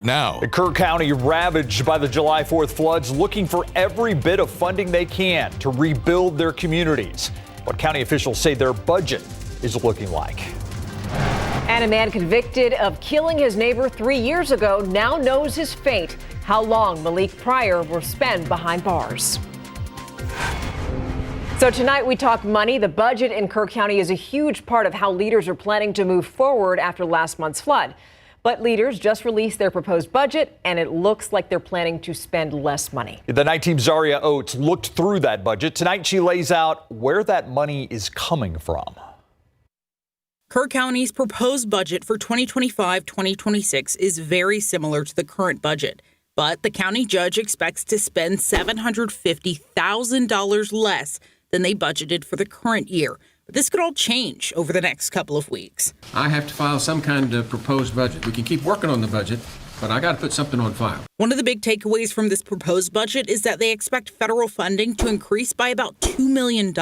Now, Kerr County ravaged by the July 4th floods, looking for every bit of funding they can to rebuild their communities. What county officials say their budget is looking like. And a man convicted of killing his neighbor 3 years ago now knows his fate. How long Malik Prior will spend behind bars. So tonight we talk money. The budget in Kerr County is a huge part of how leaders are planning to move forward after last month's flood. But leaders just released their proposed budget, and it looks like they're planning to spend less money. The night team's Zaria Oates looked through that budget. Tonight she lays out where that money is coming from. Kerr County's proposed budget for 2025-2026 is very similar to the current budget, but the county judge expects to spend $750,000 less than they budgeted for the current year. But this could all change over the next couple of weeks. I have to file some kind of proposed budget. We can keep working on the budget, but I got to put something on file. One of the big takeaways from this proposed budget is that they expect federal funding to increase by about $2 million.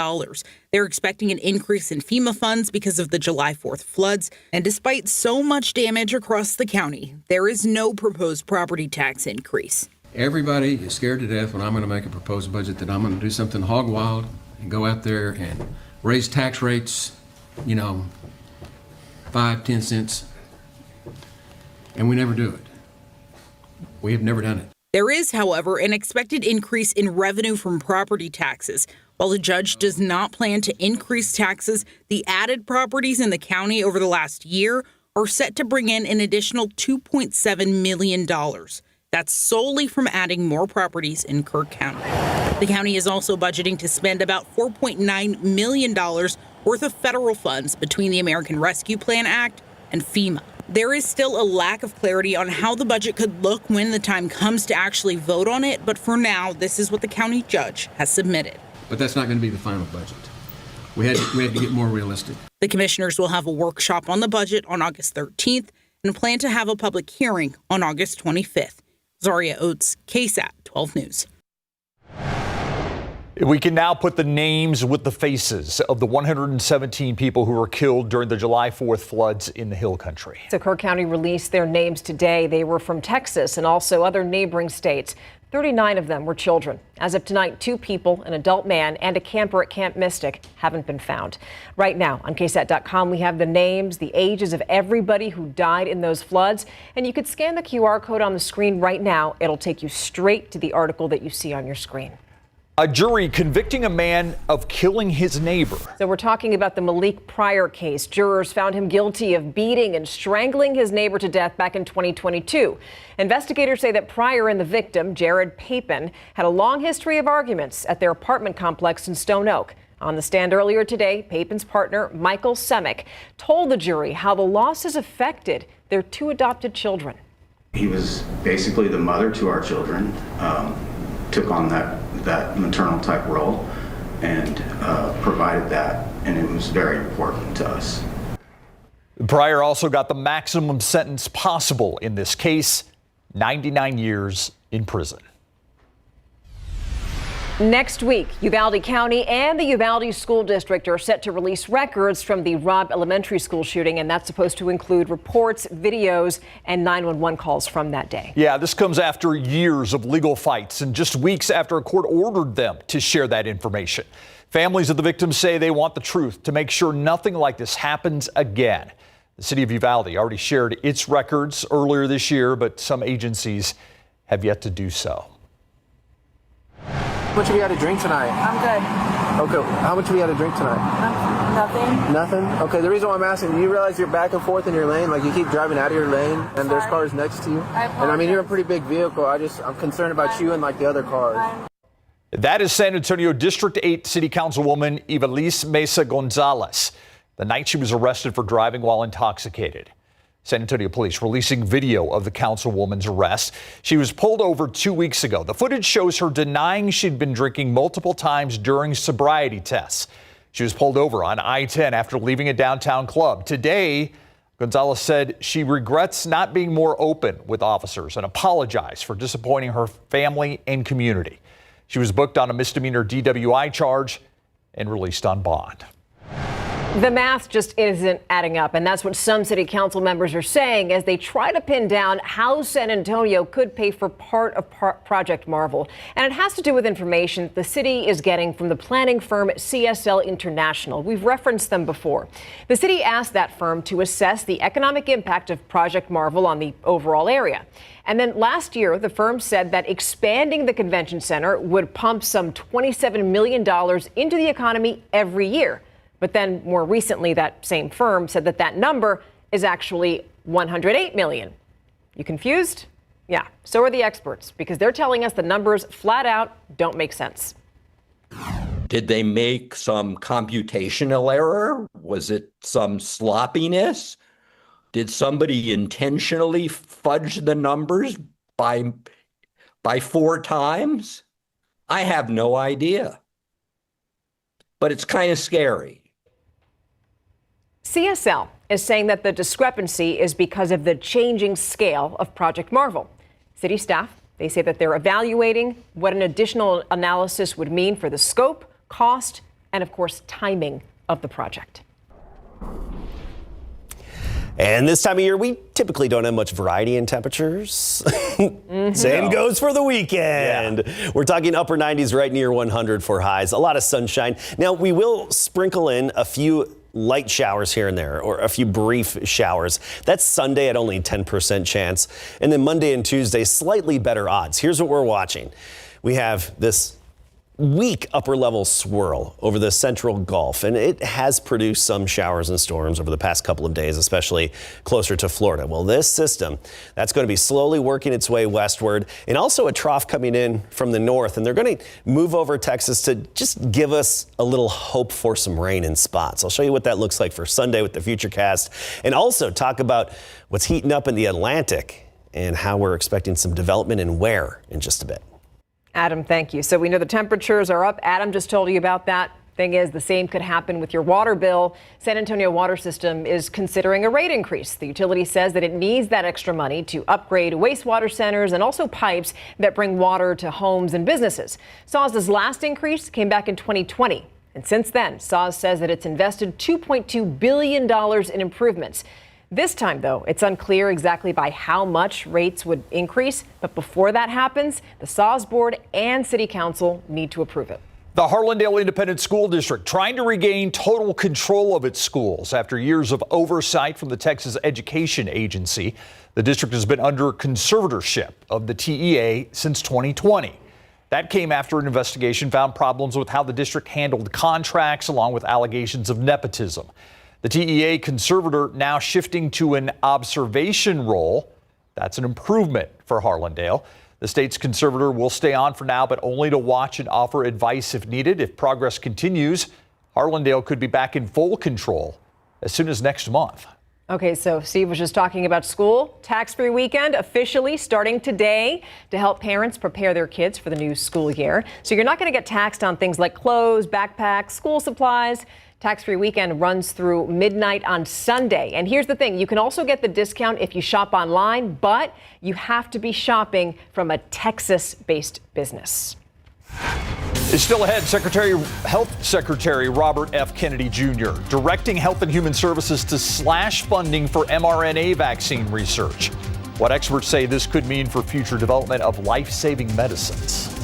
They're expecting an increase in FEMA funds because of the July 4th floods. And despite so much damage across the county, there is no proposed property tax increase. Everybody is scared to death when I'm going to make a proposed budget that I'm going to do something hog wild and go out there and raise tax rates, 5-10 cents. And we never do it. We have never done it. There is, however, an expected increase in revenue from property taxes. While the judge does not plan to increase taxes, the added properties in the county over the last year are set to bring in an additional $2.7 million. That's solely from adding more properties in Kerr County. The county is also budgeting to spend about $4.9 million worth of federal funds between the American Rescue Plan Act and FEMA. There is still a lack of clarity on how the budget could look when the time comes to actually vote on it, but for now, this is what the county judge has submitted. But that's not going to be the final budget. We had to get more realistic. The commissioners will have a workshop on the budget on August 13th and plan to have a public hearing on August 25th. Zaria Oates, KSAT 12 News. We can now put the names with the faces of the 117 people who were killed during the July 4th floods in the Hill Country. So Kerr County released their names today. They were from Texas and also other neighboring states. 39 of them were children. As of tonight, 2 people, an adult man and a camper at Camp Mystic, haven't been found. Right now on KSAT.com, we have the names, the ages of everybody who died in those floods. And you could scan the QR code on the screen right now. It'll take you straight to the article that you see on your screen. A jury convicting a man of killing his neighbor. So we're talking about the Malik Prior case. Jurors found him guilty of beating and strangling his neighbor to death back in 2022. Investigators say that Prior and the victim, Jared Papin, had a long history of arguments at their apartment complex in Stone Oak. On the stand earlier today, Papin's partner, Michael Semick, told the jury how the loss has affected their 2 adopted children. He was basically the mother to our children, took on that maternal type role and provided that, and it was very important to us. Prior also got the maximum sentence possible in this case, 99 years in prison. Next week, Uvalde County and the Uvalde School District are set to release records from the Robb Elementary School shooting, and that's supposed to include reports, videos, and 911 calls from that day. Yeah, this comes after years of legal fights and just weeks after a court ordered them to share that information. Families of the victims say they want the truth to make sure nothing like this happens again. The city of Uvalde already shared its records earlier this year, but some agencies have yet to do so. How much have you had to drink tonight? I'm good. Okay, how much have you had to drink tonight? Nothing. Nothing? Okay, the reason why I'm asking, do you realize you're back and forth in your lane? Like you keep driving out of your lane and there's cars next to you? And I mean, you're a pretty big vehicle. I'm concerned about you and like the other cars. That is San Antonio District 8 City Councilwoman Ivelisse Mesa Gonzalez, the night she was arrested for driving while intoxicated. San Antonio police releasing video of the councilwoman's arrest. She was pulled over 2 weeks ago. The footage shows her denying she'd been drinking multiple times during sobriety tests. She was pulled over on I-10 after leaving a downtown club. Today, Gonzalez said she regrets not being more open with officers and apologized for disappointing her family and community. She was booked on a misdemeanor DWI charge and released on bond. The math just isn't adding up, and that's what some city council members are saying as they try to pin down how San Antonio could pay for part of Project Marvel. And it has to do with information the city is getting from the planning firm CSL International. We've referenced them before. The city asked that firm to assess the economic impact of Project Marvel on the overall area. And then last year, the firm said that expanding the convention center would pump some $27 million into the economy every year. But then more recently, that same firm said that that number is actually $108 million. You confused? Yeah, so are the experts, because they're telling us the numbers flat out don't make sense. Did they make some computational error? Was it some sloppiness? Did somebody intentionally fudge the numbers by 4 times? I have no idea. But it's kind of scary. CSL is saying that the discrepancy is because of the changing scale of Project Marvel. City staff, they say that they're evaluating what an additional analysis would mean for the scope, cost, and of course, timing of the project. And this time of year, we typically don't have much variety in temperatures. Same goes for the weekend. Yeah. We're talking upper 90s right near 100 for highs. A lot of sunshine. Now, we will sprinkle in a few light showers here and there, or a few brief showers. That's Sunday at only 10% chance. And then Monday and Tuesday, slightly better odds. Here's what we're watching. We have this weak upper level swirl over the central Gulf, and it has produced some showers and storms over the past couple of days, especially closer to Florida. Well, this system, that's going to be slowly working its way westward, and also a trough coming in from the north, and they're going to move over Texas to just give us a little hope for some rain in spots. I'll show you what that looks like for Sunday with the Futurecast, and also talk about what's heating up in the Atlantic and how we're expecting some development and where in just a bit. Adam, thank you. So we know the temperatures are up. Adam just told you about that. Thing is, the same could happen with your water bill. San Antonio Water System is considering a rate increase. The utility says that it needs that extra money to upgrade wastewater centers and also pipes that bring water to homes and businesses. SAWS's last increase came back in 2020. And since then, SAWS says that it's invested $2.2 billion in improvements. This time, though, it's unclear exactly by how much rates would increase. But before that happens, the SAWS board and city council need to approve it. The Harlandale Independent School District trying to regain total control of its schools after years of oversight from the Texas Education Agency. The district has been under conservatorship of the TEA since 2020. That came after an investigation found problems with how the district handled contracts, along with allegations of nepotism. The TEA conservator now shifting to an observation role. That's an improvement for Harlandale. The state's conservator will stay on for now, but only to watch and offer advice if needed. If progress continues, Harlandale could be back in full control as soon as next month. Okay, so Steve was just talking about school. Tax-free weekend officially starting today to help parents prepare their kids for the new school year. So you're not going to get taxed on things like clothes, backpacks, school supplies. Tax-free weekend runs through midnight on Sunday. And here's the thing. You can also get the discount if you shop online, but you have to be shopping from a Texas-based business. It's still ahead. Health Secretary Robert F. Kennedy Jr. directing Health and Human Services to slash funding for mRNA vaccine research. What experts say this could mean for future development of life-saving medicines.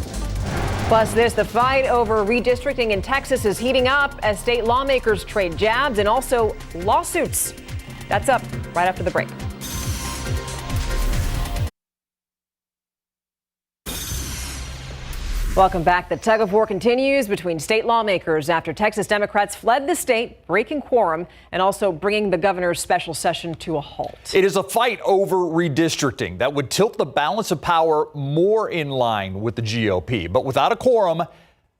Plus this, the fight over redistricting in Texas is heating up as state lawmakers trade jabs and also lawsuits. That's up right after the break. Welcome back. The tug of war continues between state lawmakers after Texas Democrats fled the state, breaking quorum and also bringing the governor's special session to a halt. It is a fight over redistricting that would tilt the balance of power more in line with the GOP. But without a quorum,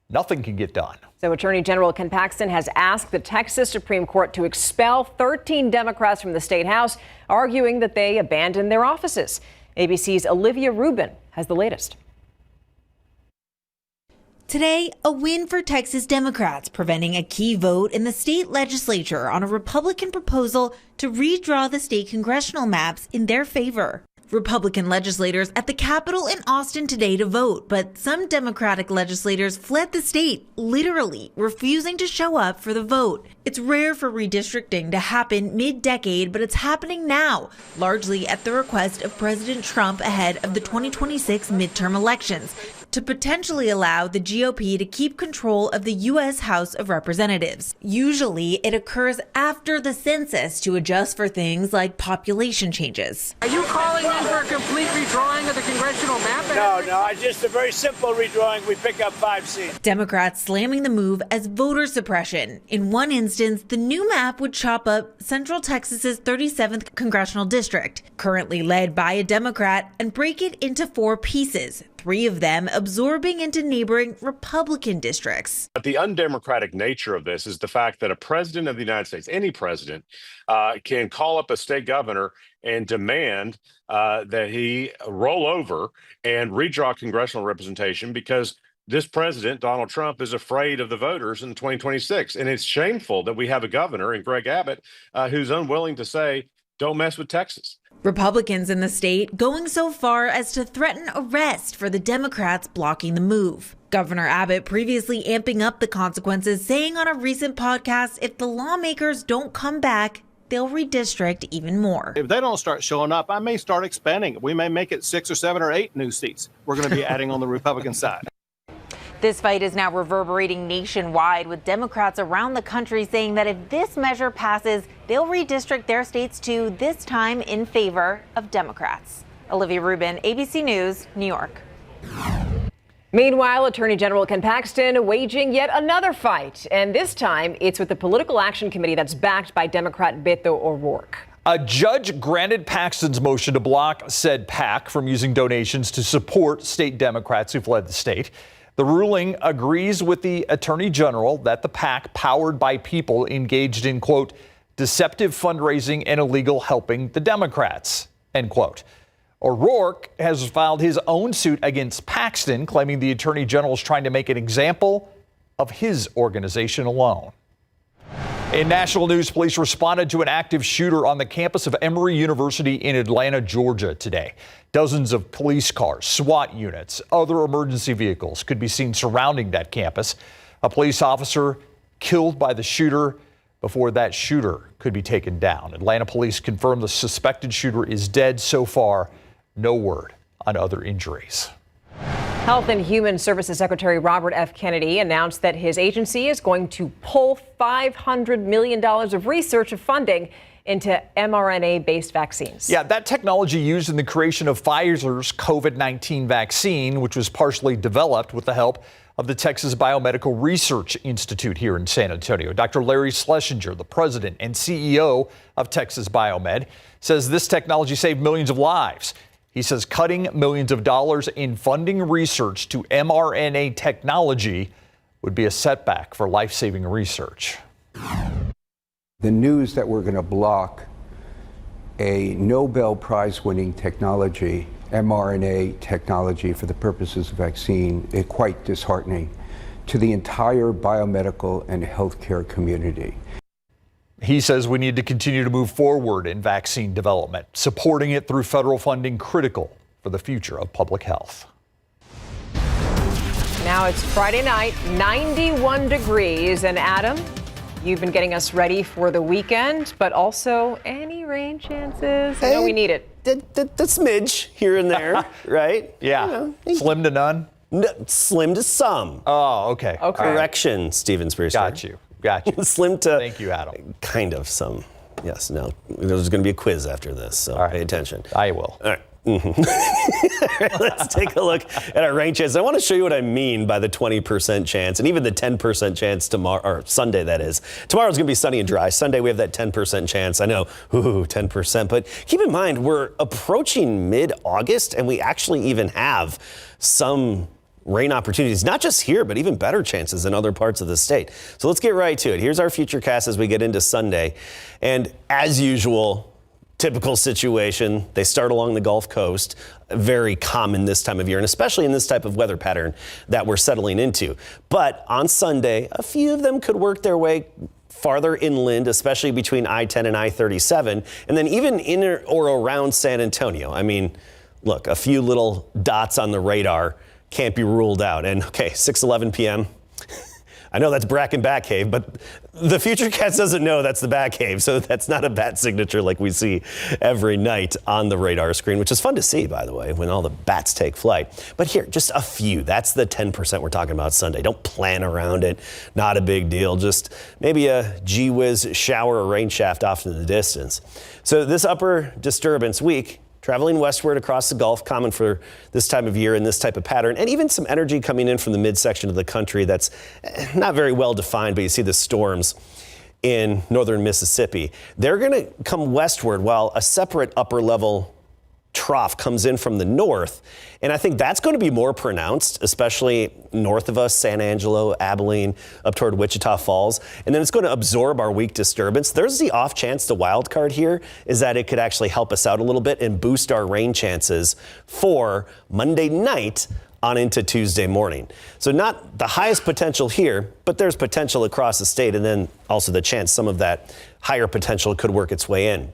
nothing can get done. So Attorney General Ken Paxton has asked the Texas Supreme Court to expel 13 Democrats from the state House, arguing that they abandoned their offices. ABC's Olivia Rubin has the latest. Today, a win for Texas Democrats, preventing a key vote in the state legislature on a Republican proposal to redraw the state congressional maps in their favor. Republican legislators at the Capitol in Austin today to vote, but some Democratic legislators fled the state, literally refusing to show up for the vote. It's rare for redistricting to happen mid-decade, but it's happening now, largely at the request of President Trump ahead of the 2026 midterm elections, to potentially allow the GOP to keep control of the U.S. House of Representatives. Usually, it occurs after the census to adjust for things like population changes. Are you calling in for a complete redrawing of the congressional map? No, it's just a very simple redrawing. We pick up 5 seats. Democrats slamming the move as voter suppression. In one instance, the new map would chop up Central Texas's 37th congressional district, currently led by a Democrat, and break it into 4 pieces, 3 of them absorbing into neighboring Republican districts. But the undemocratic nature of this is the fact that a president of the United States, any president, can call up a state governor and demand that he roll over and redraw congressional representation because this president, Donald Trump, is afraid of the voters in 2026. And it's shameful that we have a governor in Greg Abbott who's unwilling to say, don't mess with Texas. Republicans in the state going so far as to threaten arrest for the Democrats blocking the move. Governor Abbott previously amping up the consequences, saying on a recent podcast, if the lawmakers don't come back, they'll redistrict even more. If they don't start showing up, I may start expanding. We may make it 6 or 7 or 8 new seats we're going to be adding on the Republican side. This fight is now reverberating nationwide, with Democrats around the country saying that if this measure passes, they'll redistrict their states too, this time in favor of Democrats. Olivia Rubin, ABC News, New York. Meanwhile, Attorney General Ken Paxton waging yet another fight, and this time it's with the Political Action Committee that's backed by Democrat Beto O'Rourke. A judge granted Paxton's motion to block said PAC from using donations to support state Democrats who fled the state. The ruling agrees with the Attorney General that the PAC, powered by people engaged in, quote, deceptive fundraising and illegal helping the Democrats, end quote. O'Rourke has filed his own suit against Paxton, claiming the Attorney General is trying to make an example of his organization alone. In national news, police responded to an active shooter on the campus of Emory University in Atlanta, Georgia today. Dozens of police cars, SWAT units, other emergency vehicles could be seen surrounding that campus. A police officer killed by the shooter before that shooter could be taken down. Atlanta police confirm the suspected shooter is dead so far. No word on other injuries. Health and Human Services Secretary Robert F. Kennedy announced that his agency is going to pull $500 million of research and funding into mRNA-based vaccines. Yeah, that technology used in the creation of Pfizer's COVID-19 vaccine, which was partially developed with the help of the Texas Biomedical Research Institute here in San Antonio. Dr. Larry Schlesinger, the president and CEO of Texas Biomed, says this technology saved millions of lives. He says cutting millions of dollars in funding research to mRNA technology would be a setback for life-saving research. The news that we're going to block a Nobel Prize-winning technology, mRNA technology for the purposes of vaccine, is quite disheartening to the entire biomedical and healthcare community. He says we need to continue to move forward in vaccine development, supporting it through federal funding critical for the future of public health. Now it's Friday night, 91 degrees, and Adam, you've been getting us ready for the weekend, but also any rain chances? I know we need it. The smidge here and there, right? Yeah. You know, Slim to none? No, slim to some. Oh, okay. Correction, Steven Spears. Got you. Slim to. Thank you, Adam. Kind of some. Yes, no. There's going to be a quiz after this, so pay attention. I will. All right. Let's take a look at our rain chance. I want to show you what I mean by the 20% chance and even the 10% chance tomorrow, or Sunday, that is. Tomorrow's going to be sunny and dry. Sunday, we have that 10% chance. I know, 10%. But keep in mind, we're approaching mid-August, and we actually even have some rain opportunities, not just here, but even better chances in other parts of the state. So let's get right to it. Here's our futurecast as we get into Sunday. And as usual, typical situation, they start along the Gulf Coast, very common this time of year, and especially in this type of weather pattern that we're settling into. But on Sunday, a few of them could work their way farther inland, especially between I-10 and I-37, and then even in or around San Antonio. I mean, look, a few little dots on the radar can't be ruled out. And okay, 6:11 p.m. I know that's Bracken Batcave, but the Futurecast doesn't know that's the Batcave, so that's not a bat signature like we see every night on the radar screen, which is fun to see, by the way, when all the bats take flight. But here, just a few. That's the 10% we're talking about Sunday. Don't plan around it. Not a big deal. Just maybe a gee-whiz shower or rain shaft off in the distance. So this upper disturbance week, traveling westward across the Gulf, common for this time of year and this type of pattern, and even some energy coming in from the midsection of the country that's not very well defined, but you see the storms in northern Mississippi. They're going to come westward while a separate upper level trough comes in from the north. And I think that's going to be more pronounced, especially north of us, San Angelo, Abilene, up toward Wichita Falls. And then it's going to absorb our weak disturbance. There's the off chance, the wild card here, is that it could actually help us out a little bit and boost our rain chances for Monday night on into Tuesday morning. So not the highest potential here, but there's potential across the state. And then also the chance some of that higher potential could work its way in.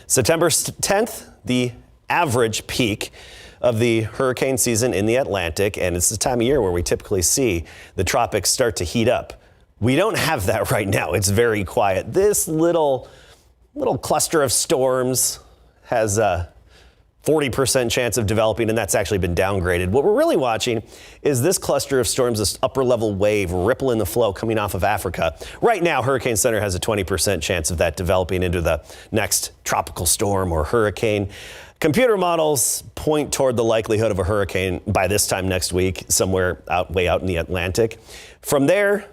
September 10th, the average peak of the hurricane season in the Atlantic, and it's the time of year where we typically see the tropics start to heat up. We don't have that right now. It's very quiet. This little cluster of storms has a 40% chance of developing, and that's actually been downgraded. What we're really watching is this cluster of storms, this upper level wave, ripple in the flow coming off of Africa. Right now, Hurricane Center has a 20% chance of that developing into the next tropical storm or hurricane. Computer models point toward the likelihood of a hurricane by this time next week, somewhere way out in the Atlantic. From there,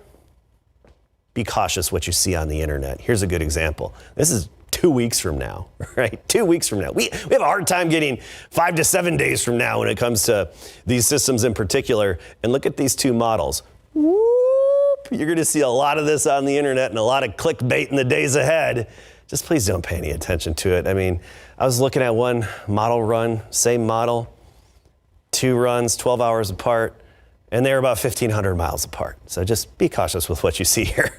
be cautious what you see on the internet. Here's a good example. This is 2 weeks from now, right? 2 weeks from now. We have a hard time getting 5 to 7 days from now when it comes to these systems in particular. And look at these two models. Whoop! You're going to see a lot of this on the internet and a lot of clickbait in the days ahead. Just please don't pay any attention to it. I mean, I was looking at one model run, same model, 2 runs, 12 hours apart, and they're about 1,500 miles apart. So just be cautious with what you see here.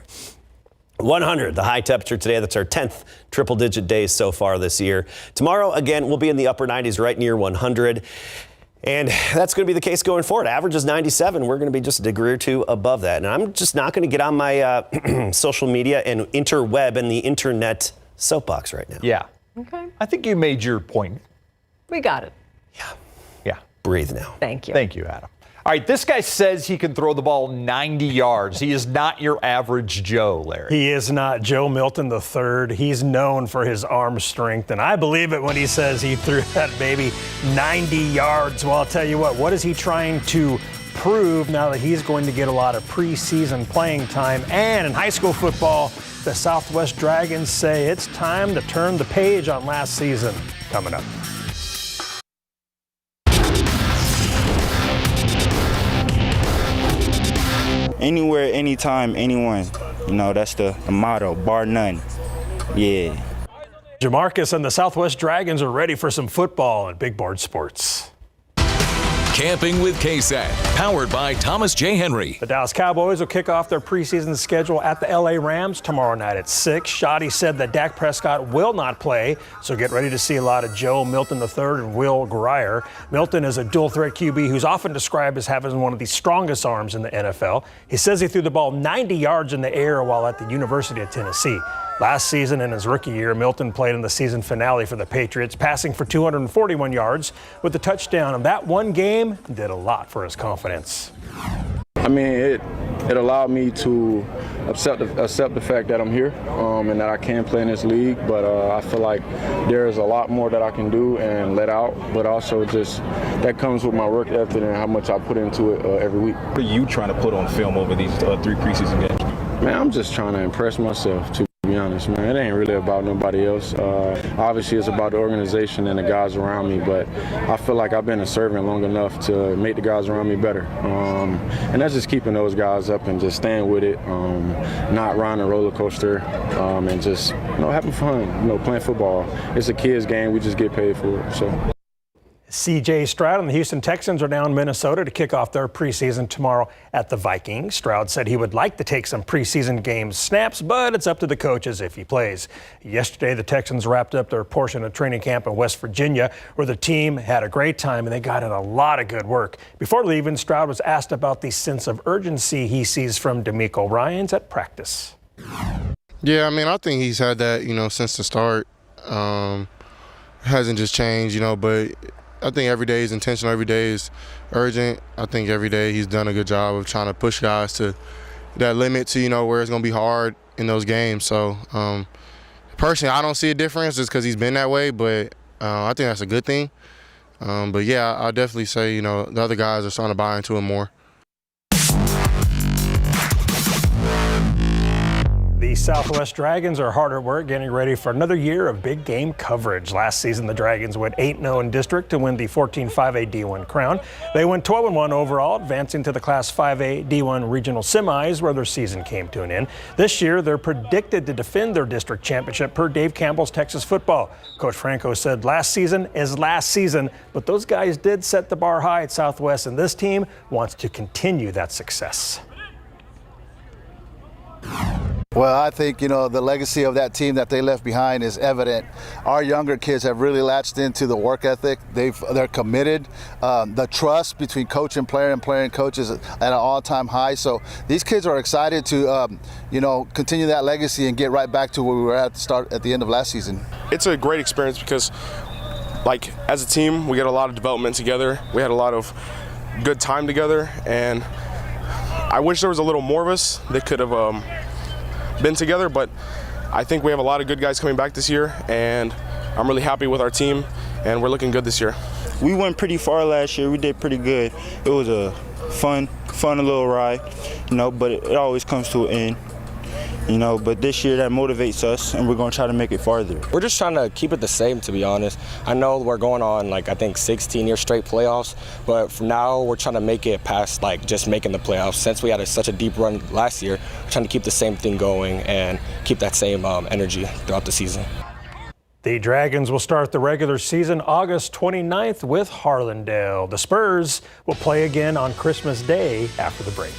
100, the high temperature today. That's our 10th triple-digit day so far this year. Tomorrow, again, we'll be in the upper 90s, right near 100. And that's going to be the case going forward. Average is 97. We're going to be just a degree or two above that. And I'm just not going to get on my social media and interweb and the internet soapbox right now. Yeah. Okay. I think you made your point. We got it. Yeah. Breathe now. Thank you. Thank you, Adam. All right, this guy says he can throw the ball 90 yards. He is not your average Joe, Larry. He is not. Joe Milton III. He's known for his arm strength, and I believe it when he says he threw that baby 90 yards. Well, I'll tell you what is he trying to prove now that he's going to get a lot of preseason playing time? And in high school football, the Southwest Dragons say it's time to turn the page on last season. Coming up. Anywhere, anytime, anyone. You know, that's the motto, bar none. Yeah. Jamarcus and the Southwest Dragons are ready for some football and Big Board Sports. Camping with KSAT, powered by Thomas J. Henry. The Dallas Cowboys will kick off their preseason schedule at the LA Rams tomorrow night at 6. Shoddy said that Dak Prescott will not play, so get ready to see a lot of Joe Milton III and Will Grier. Milton is a dual-threat QB who's often described as having one of the strongest arms in the NFL. He says he threw the ball 90 yards in the air while at the University of Tennessee. Last season, in his rookie year, Milton played in the season finale for the Patriots, passing for 241 yards with a touchdown. And that one game did a lot for his confidence. I mean, it allowed me to accept the fact that I'm here and that I can play in this league. But I feel like there's a lot more that I can do and let out. But also just that comes with my work ethic and how much I put into it every week. What are you trying to put on film over these 3 preseason games? Man, I'm just trying to impress myself, to be honest, man. It ain't really about nobody else. Obviously, it's about the organization and the guys around me, but I feel like I've been a servant long enough to make the guys around me better. And that's just keeping those guys up and just staying with it, not riding a roller coaster, and just, having fun, playing football. It's a kid's game. We just get paid for it, so. C.J. Stroud and the Houston Texans are now in Minnesota to kick off their preseason tomorrow at the Vikings. Stroud said he would like to take some preseason game snaps, but it's up to the coaches if he plays. Yesterday, the Texans wrapped up their portion of training camp in West Virginia, where the team had a great time and they got in a lot of good work. Before leaving, Stroud was asked about the sense of urgency he sees from DeMeco Ryans at practice. Yeah, I mean, I think he's had that, since the start. Hasn't just changed, but I think every day is intentional, every day is urgent. I think every day he's done a good job of trying to push guys to that limit to, where it's going to be hard in those games. So, personally, I don't see a difference just because he's been that way, but I think that's a good thing. But, yeah, I'll definitely say, the other guys are starting to buy into him more. The Southwest Dragons are hard at work getting ready for another year of big game coverage. Last season, the Dragons went 8-0 in district to win the 14-5A D1 crown. They went 12-1 overall, advancing to the Class 5A D1 regional semis, where their season came to an end. This year, they're predicted to defend their district championship per Dave Campbell's Texas Football. Coach Franco said last season is last season, but those guys did set the bar high at Southwest, and this team wants to continue that success. Well, I think, the legacy of that team that they left behind is evident. Our younger kids have really latched into the work ethic. They're committed. The trust between coach and player and coach is at an all-time high. So these kids are excited to, continue that legacy and get right back to where we were at the end of last season. It's a great experience because, as a team, we get a lot of development together. We had a lot of good time together, and I wish there was a little more of us that could have been together, but I think we have a lot of good guys coming back this year, and I'm really happy with our team, and we're looking good this year. We went pretty far last year. We did pretty good. It was a fun little ride, but it always comes to an end. But this year that motivates us, and we're going to try to make it farther. We're just trying to keep it the same, to be honest. I know we're going on, 16-year straight playoffs, but for now we're trying to make it past, just making the playoffs. Since we had such a deep run last year, we're trying to keep the same thing going and keep that same energy throughout the season. The Dragons will start the regular season August 29th with Harlandale. The Spurs will play again on Christmas Day after the break.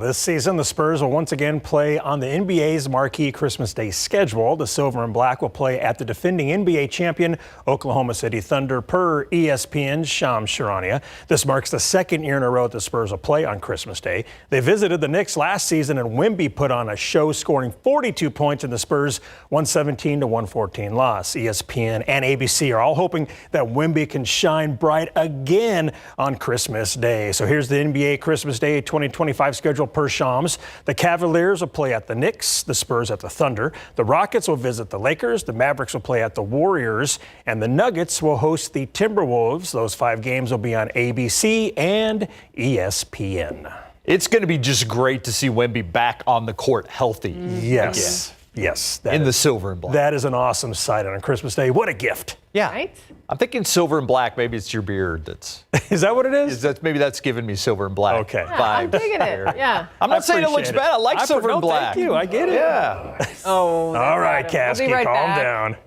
This season, the Spurs will once again play on the NBA's marquee Christmas Day schedule. The Silver and Black will play at the defending NBA champion Oklahoma City Thunder per ESPN's Shams Charania. This marks the second year in a row that the Spurs will play on Christmas Day. They visited the Knicks last season, and Wemby put on a show, scoring 42 points in the Spurs' 117-114 loss. ESPN and ABC are all hoping that Wemby can shine bright again on Christmas Day. So here's the NBA Christmas Day 2025 schedule per Shams. The Cavaliers will play at the Knicks, the Spurs at the Thunder. The Rockets will visit the Lakers. The Mavericks will play at the Warriors. And the Nuggets will host the Timberwolves. Those 5 games will be on ABC and ESPN. It's going to be just great to see Wemby back on the court healthy. Yes. Again. Yes. In the silver and black. That is an awesome sight on Christmas Day. What a gift. Yeah. Right? I'm thinking silver and black. Maybe it's your beard that's. Is that what it is? Maybe that's giving me silver and black. Okay. Yeah, I'm digging it. Yeah. I'm not saying it looks bad. I like silver and black. Thank you. I get it. Yeah. Oh. All right, We'll Caskey, be right calm back. down.